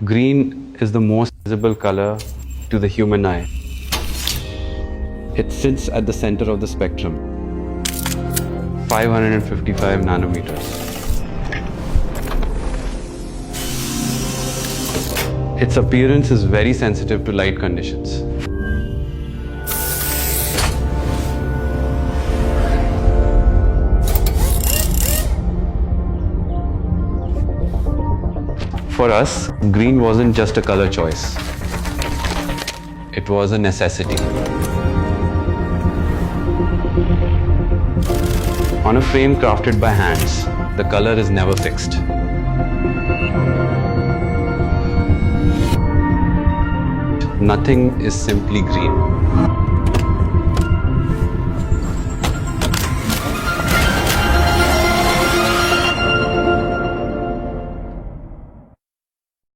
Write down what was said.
Green is the most visible color to the human eye. It sits at the center of the spectrum, 555 nanometers. Its appearance is very sensitive to light conditions. For us, green wasn't just a color choice. It was a necessity. On a frame crafted by hands, the color is never fixed. Nothing is simply green.